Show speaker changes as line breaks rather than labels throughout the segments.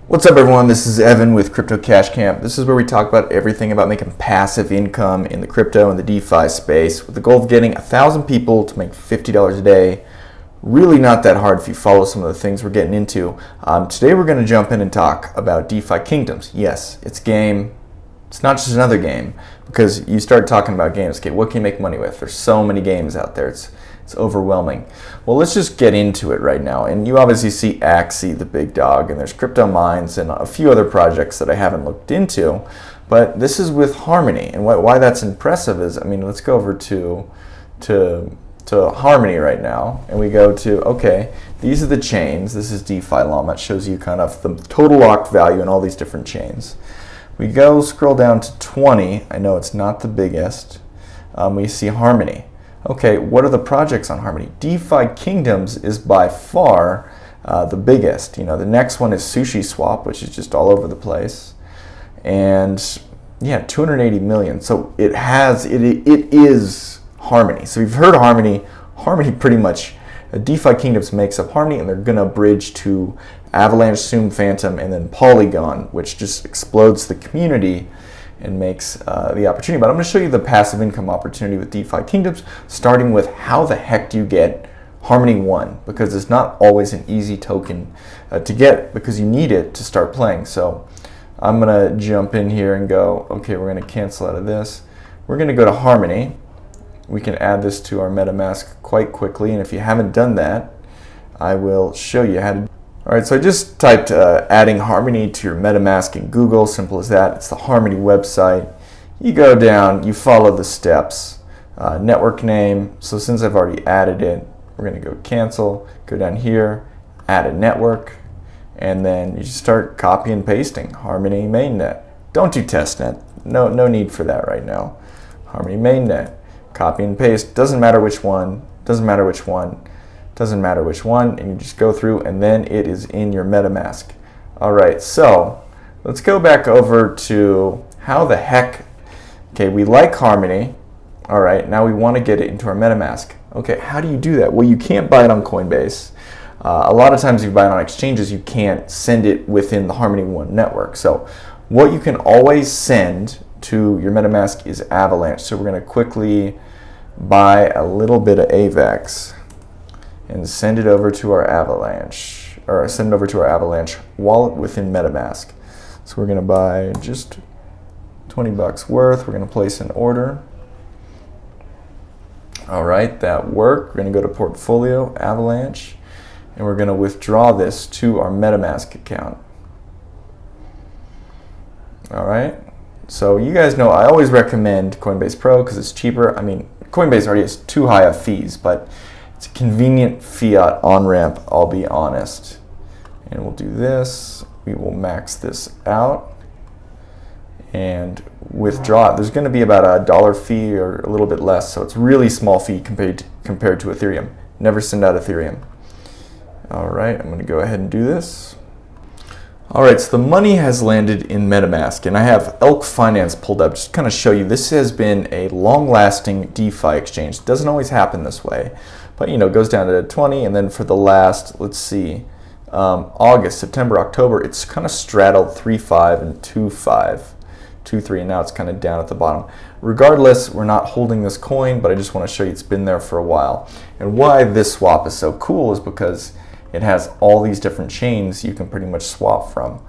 What's up, everyone? This is Evan with Crypto Cash Camp. This is where we talk about everything about making passive income in the crypto and the DeFi space with the goal of getting 1,000 people to make $50 a day. Really not that hard if you follow some of the things we're getting into. Today we're going to jump in and talk about Defi Kingdoms. Yes, it's a game. It's not just another game, because you start talking about games. Okay, what can you make money with? There's so many games out there. It's overwhelming. Well, let's just get into it right now. And you obviously see Axie, the big dog, and there's Crypto Mines and a few other projects that I haven't looked into. But this is with Harmony, and why that's impressive is, let's go over to Harmony right now, and we go to, okay, these are the chains. This is DeFi Llama. It shows you kind of the total locked value in all these different chains. We go scroll down to 20. I know it's not the biggest. We see Harmony. Okay, what are the projects on Harmony? Defi Kingdoms is by far the biggest. The next one is Sushi Swap, which is just all over the place, and yeah, 280 million. So it is Harmony. So you've heard of Harmony. Harmony pretty much, DeFi Kingdoms makes up Harmony, and they're gonna bridge to AVAX, FTM Fantom, and then Polygon, which just explodes the community and makes the opportunity. But I'm going to show you the passive income opportunity with DeFi Kingdoms, starting with how the heck do you get Harmony 1, because it's not always an easy token to get, because you need it to start playing. So I'm going to jump in here and go, okay, we're going to cancel out of this. We're going to go to Harmony. We can add this to our MetaMask quite quickly, and if you haven't done that, I will show you how to. All right, so I just typed adding Harmony to your MetaMask in Google. Simple as that. It's the Harmony website. You go down, you follow the steps. Network name. So since I've already added it, we're going to go cancel. Go down here, add a network, and then you just start copy and pasting Harmony mainnet. Don't do testnet. No need for that right now. Harmony mainnet. Copy and paste. Doesn't matter which one. Doesn't matter which one. Doesn't matter which one, and you just go through, and then it is in your MetaMask. All right, so let's go back over to how the heck, okay, we like Harmony. All right, now we want to get it into our MetaMask. Okay, how do you do that? Well, you can't buy it on Coinbase. A lot of times if you buy it on exchanges, you can't send it within the Harmony 1 network. So what you can always send to your MetaMask is AVAX. So we're going to quickly buy a little bit of AVAX and send it over to our Avalanche, or send it over to our Avalanche wallet within MetaMask. So we're gonna buy just 20 bucks worth. We're gonna place an order. All right, that worked. We're gonna go to Portfolio, Avalanche, and we're gonna withdraw this to our MetaMask account. All right, so you guys know I always recommend Coinbase Pro because it's cheaper. Coinbase already has too high of fees, but it's a convenient fiat on-ramp, I'll be honest. And we'll do this. We will max this out and withdraw it. There's going to be about a $1 fee or a little bit less, so it's really small fee compared to Ethereum. Never send out Ethereum. All right, I'm going to go ahead and do this. All right, so the money has landed in MetaMask, and I have Elk Finance pulled up just to kind of show you this has been a long-lasting DeFi exchange. It doesn't always happen this way, but it goes down to 20, and then for the last, let's see, August, September, October, it's kind of straddled 3.5 and 2.5, 2.3, and now it's kind of down at the bottom. Regardless, we're not holding this coin, but I just want to show you it's been there for a while. And why this swap is so cool is because it has all these different chains you can pretty much swap from.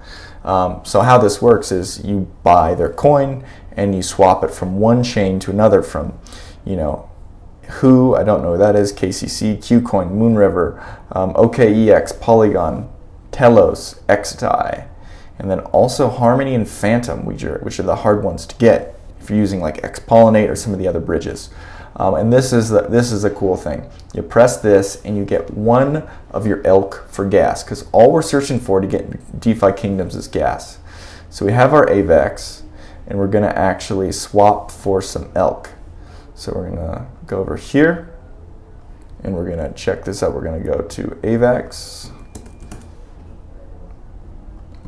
So how this works is you buy their coin and you swap it from one chain to another from, Who, I don't know who that is, KCC, Qcoin, Moonriver, OKEX, Polygon, Telos, XTI, and then also Harmony and Fantom, which are the hard ones to get if you're using like Xpollinate or some of the other bridges. And this is a cool thing. You press this and you get one of your elk for gas, because all we're searching for to get DeFi Kingdoms is gas. So we have our AVAX, and we're going to actually swap for some elk. So we're going to go over here, and we're going to check this out. We're going to go to AVAX.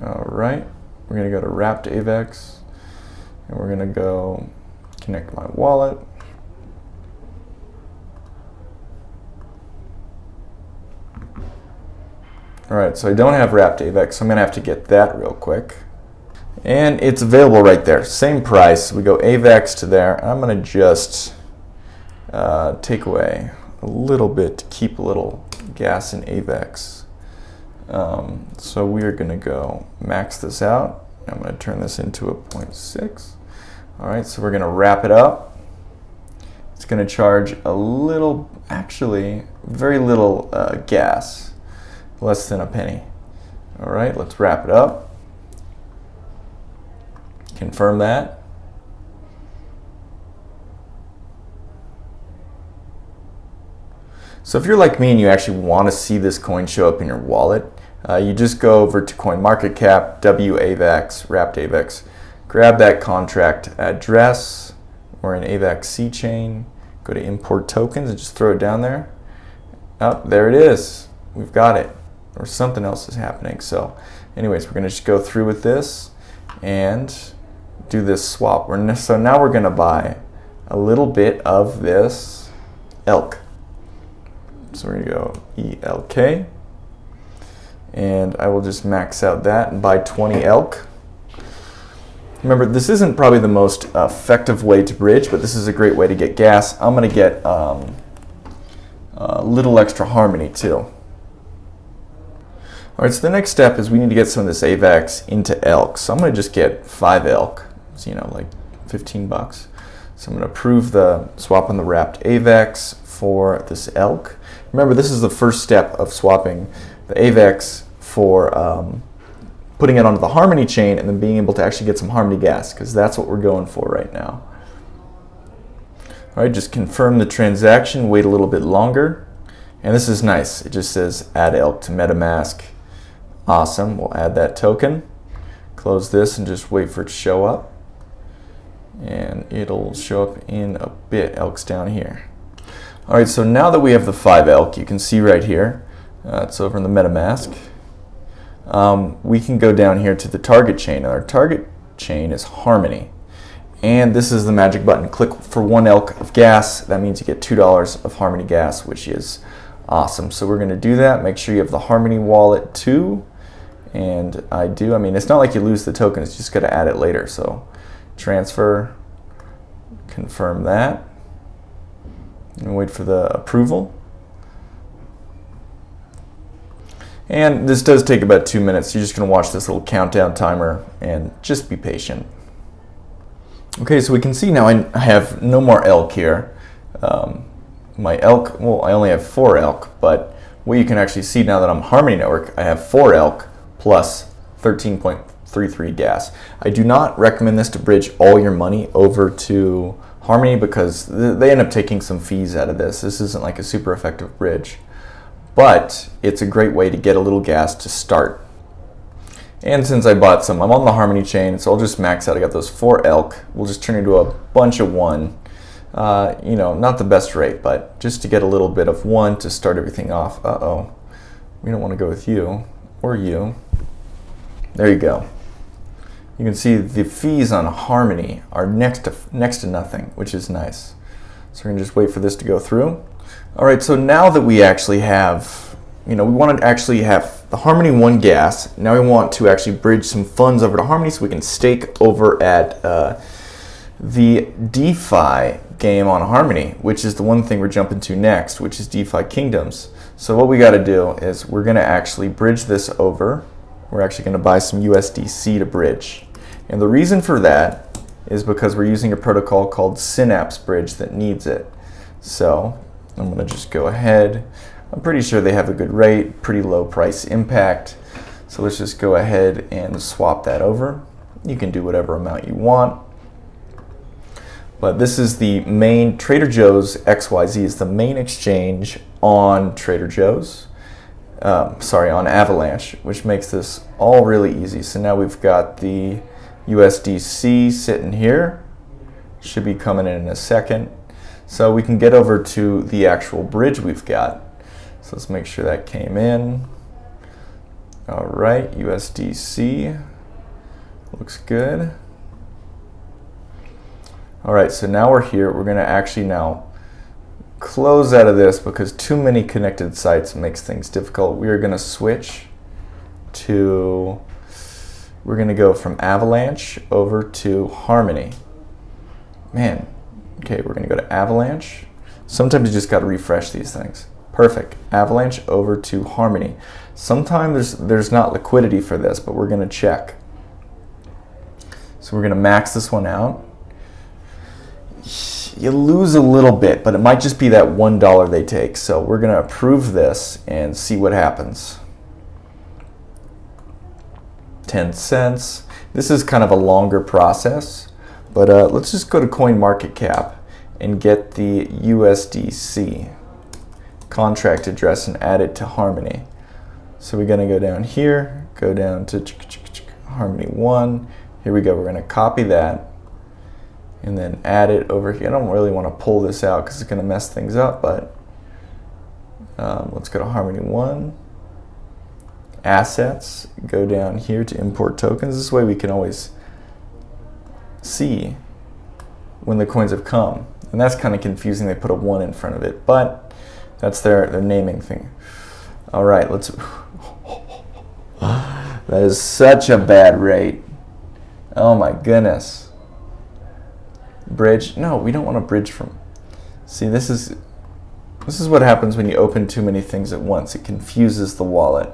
All right, we're going to go to Wrapped AVAX, and we're going to go connect my wallet. All right, so I don't have wrapped AVAX, so I'm gonna have to get that real quick. And it's available right there, same price. We go AVAX to there. I'm gonna just take away a little bit to keep a little gas in AVAX. So we are gonna go max this out. I'm gonna turn this into a 0.6. All right, so we're gonna wrap it up. It's gonna charge a little, actually, very little gas, less than a penny. All right, let's wrap it up. Confirm that. So if you're like me and you actually want to see this coin show up in your wallet, you just go over to CoinMarketCap, WAVAX, wrapped AVAX, grab that contract address. We're in AVAX C chain. Go to import tokens and just throw it down there. Oh, there it is. We've got it. Or something else is happening. So anyways, we're going to just go through with this and do this swap. So now we're going to buy a little bit of this ELK. So we're going to go ELK. And I will just max out that and buy 20 ELK. Remember, this isn't probably the most effective way to bridge, but this is a great way to get gas. I'm going to get a little extra harmony too. All right, so the next step is we need to get some of this AVAX into ELK. So I'm going to just get 5 ELK, so, you know, like 15 bucks. So I'm going to approve the swap on the wrapped AVAX for this ELK. Remember, this is the first step of swapping the AVAX for putting it onto the Harmony chain and then being able to actually get some Harmony gas, because that's what we're going for right now. All right, just confirm the transaction, wait a little bit longer. And this is nice. It just says add ELK to MetaMask. Awesome, we'll add that token. Close this and just wait for it to show up. And it'll show up in a bit. ELK's down here. All right, so now that we have the 5 ELK, you can see right here, it's over in the MetaMask. We can go down here to the target chain. And our target chain is Harmony. And this is the magic button. Click for 1 ELK of gas. That means you get $2 of Harmony gas, which is awesome. So we're going to do that. Make sure you have the Harmony wallet too. And I do. I mean, it's not like you lose the token. It's just got to add it later. So transfer, confirm that, and wait for the approval. And this does take about 2 minutes. You're just going to watch this little countdown timer and just be patient. Okay, so we can see now I have no more ELK here. My ELK, well, I only have 4 ELK, but what you can actually see now that I'm Harmony Network, I have 4 ELK plus 13.33 gas. I do not recommend this to bridge all your money over to Harmony because they end up taking some fees out of this. This isn't like a super effective bridge, but it's a great way to get a little gas to start. And since I bought some, I'm on the Harmony chain, so I'll just max out. I got those 4 ELK. We'll just turn into a bunch of 1. You know, not the best rate, but just to get a little bit of 1 to start everything off. Uh-oh, we don't want to go with you or you. There you go. You can see the fees on Harmony are next to nothing, which is nice. So we're gonna just wait for this to go through. All right, so now that we actually have, you know, we want to actually have the Harmony 1 gas. Now we want to actually bridge some funds over to Harmony so we can stake over at the DeFi game on Harmony, which is the one thing we're jumping to next, which is DeFi Kingdoms. So what we got to do is we're going to actually bridge this over. We're actually going to buy some USDC to bridge. And the reason for that is because we're using a protocol called Synapse Bridge that needs it. So I'm going to just go ahead. I'm pretty sure they have a good rate, pretty low price impact. So let's just go ahead and swap that over. You can do whatever amount you want. But this is the main, Trader Joe's XYZ is the main exchange on Trader Joe's. On Avalanche, which makes this all really easy. So now we've got the USDC sitting here. Should be coming in a second. So we can get over to the actual bridge we've got. So let's make sure that came in. All right, USDC. Looks good. All right, so now we're here. We're gonna actually now close out of this because too many connected sites makes things difficult. We are gonna switch to, we're going to go from Avalanche over to Harmony. Man, okay, we're going to go to Avalanche. Sometimes you just got to refresh these things. Perfect. Avalanche over to Harmony. Sometimes there's not liquidity for this, but we're going to check. So we're going to max this one out. You lose a little bit, but it might just be that $1 they take. So we're going to approve this and see what happens. 10 cents. This is kind of a longer process, but let's just go to CoinMarketCap and get the USDC contract address and add it to Harmony. So we're going to go down here, go down to Harmony 1. Here we go. We're going to copy that and then add it over here. I don't really want to pull this out because it's going to mess things up, but let's go to Harmony 1. Assets, go down here to import tokens. This way we can always see when the coins have come. And that's kind of confusing. They put a 1 in front of it, but that's their naming thing. All right, let's. That is such a bad rate. Oh my goodness. Bridge? No, we don't want to bridge from. See, this is what happens when you open too many things at once. It confuses the wallet.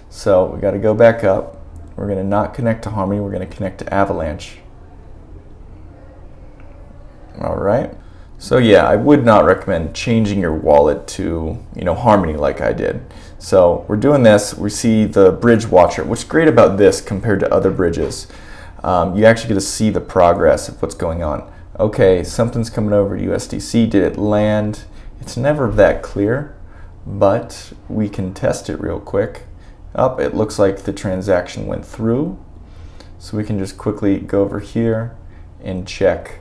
So we got to go back up. We're going to not connect to Harmony. We're going to connect to Avalanche. All right. So yeah, I would not recommend changing your wallet to, Harmony like I did. So we're doing this. We see the bridge watcher. What's great about this compared to other bridges, you actually get to see the progress of what's going on. Okay, something's coming over to USDC. Did it land? It's never that clear, but we can test it real quick. It looks like the transaction went through. So we can just quickly go over here and check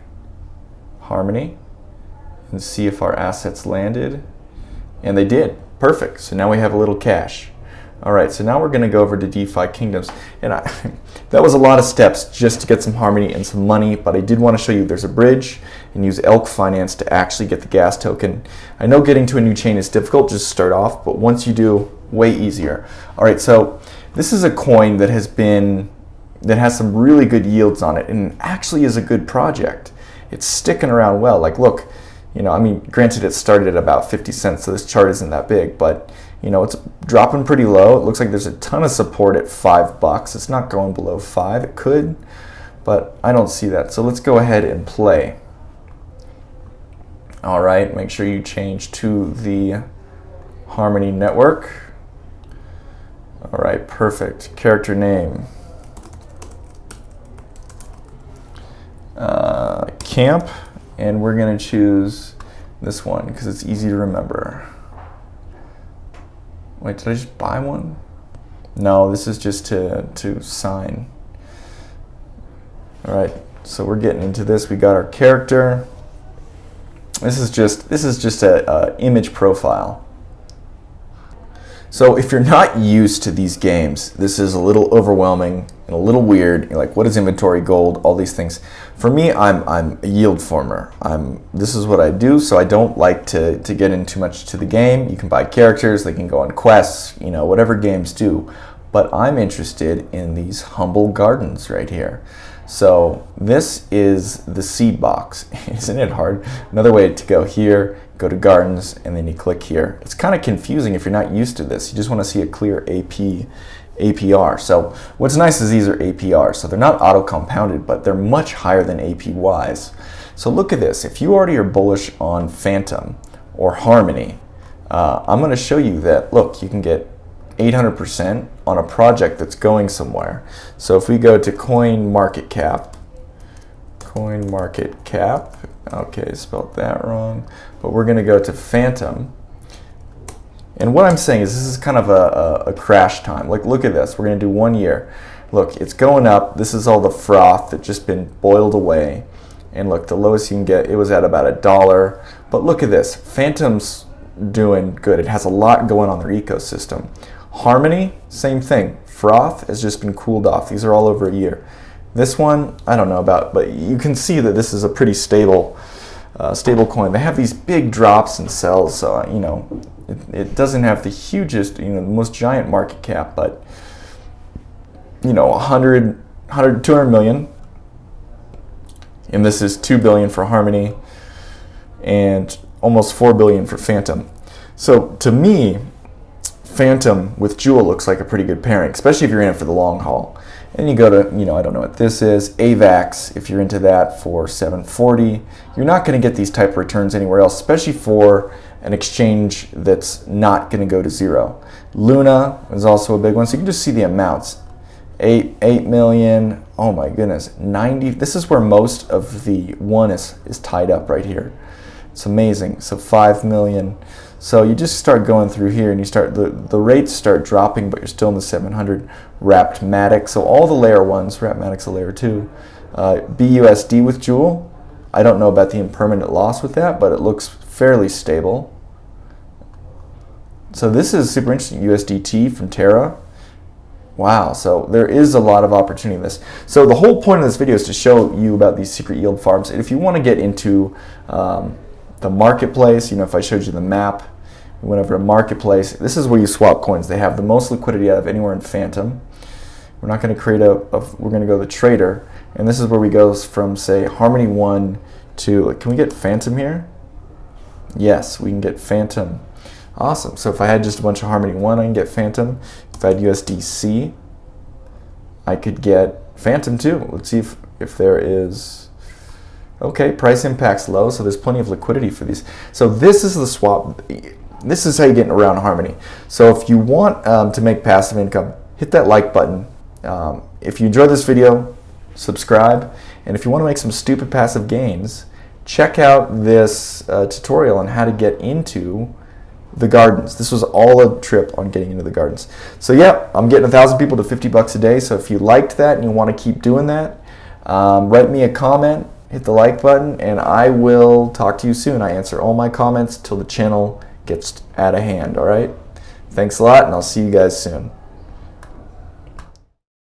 Harmony and see if our assets landed. And they did. Perfect. So now we have a little cash. All right, so now we're going to go over to Defi Kingdoms. And that was a lot of steps just to get some Harmony and some money, but I did want to show you there's a bridge and use Elk Finance to actually get the gas token. I know getting to a new chain is difficult, just start off, but once you do, way easier. All right, so this is a coin that has some really good yields on it and actually is a good project. It's sticking around well. Like, look, granted it started at about 50 cents, so this chart isn't that big, but it's dropping pretty low. It looks like there's a ton of support at $5. It's not going below 5. It could, but I don't see that. So let's go ahead and play. All right, make sure you change to the Harmony network. All right, perfect. Character name. Camp, and we're going to choose this one because it's easy to remember. Wait, did I just buy one? No, this is just to sign. All right, so we're getting into this. We got our character. This is just a image profile. So if you're not used to these games, this is a little overwhelming and a little weird. You're like, what is inventory, gold, all these things? For me, I'm a yield farmer. This is what I do, so I don't like to get in too much to the game. You can buy characters, they can go on quests, whatever games do. But I'm interested in these humble gardens right here. So this is the seed box. Isn't it hard? Another way to go here, go to gardens, and then you click here. It's kind of confusing if you're not used to this. You just want to see a clear APR. So what's nice is these are APR. So they're not auto-compounded, but they're much higher than APYs. So look at this. If you already are bullish on Fantom or Harmony, I'm going to show you that, look, you can get 800% on a project that's going somewhere. So if we go to CoinMarketCap, okay, spelled that wrong, but we're going to go to Fantom. And what I'm saying is this is kind of a crash time. Like, look at this. We're going to do 1 year. Look, it's going up. This is all the froth that's just been boiled away. And look, the lowest you can get, it was at about $1. But look at this. Fantom's doing good. It has a lot going on their ecosystem. Harmony, same thing. Froth has just been cooled off. These are all over a year. This one, I don't know about, but you can see that this is a pretty stable coin. They have these big drops and sells, so it doesn't have the hugest, the most giant market cap, but 100, 200 million. And this is 2 billion for Harmony and almost 4 billion for Fantom. So to me, Fantom with Jewel looks like a pretty good pairing, especially if you're in it for the long haul. And you go to, I don't know what this is, AVAX, if you're into that, for 740. You're not going to get these type of returns anywhere else, especially for an exchange that's not going to go to zero. Luna is also a big one, so you can just see the amounts. 8 million, oh my goodness, 90. This is where most of the one is tied up right here. It's amazing. So 5 million. So you just start going through here and you start, the rates start dropping, but you're still in the 700. Wrapped-matic, so all the layer ones, Wrapped-matic's a layer 2. BUSD with Jewel, I don't know about the impermanent loss with that, but it looks fairly stable. So this is super interesting, USDT from Terra. Wow, so there is a lot of opportunity in this. So the whole point of this video is to show you about these secret yield farms. And if you want to get into the marketplace, if I showed you the map, we went over to marketplace, this is where you swap coins. They have the most liquidity out of anywhere in Fantom. We're not going to create we're going to go to the trader, and this is where we go from, say, Harmony 1 to, can we get Fantom here? Yes, we can get Fantom. Awesome. So if I had just a bunch of Harmony 1, I can get Fantom. If I had USDC, I could get Fantom too. Let's see if there is, okay, price impact's low, so there's plenty of liquidity for these. So this is the swap. This is how you get around Harmony. So if you want to make passive income, hit that like button. If you enjoyed this video, subscribe. And if you want to make some stupid passive gains, check out this tutorial on how to get into the gardens. This was all a trip on getting into the gardens. So yeah, I'm getting 1,000 people to $50 a day. So if you liked that and you want to keep doing that, write me a comment, hit the like button, and I will talk to you soon. I answer all my comments till the channel gets out of hand, all right? Thanks a lot, and I'll see you guys soon.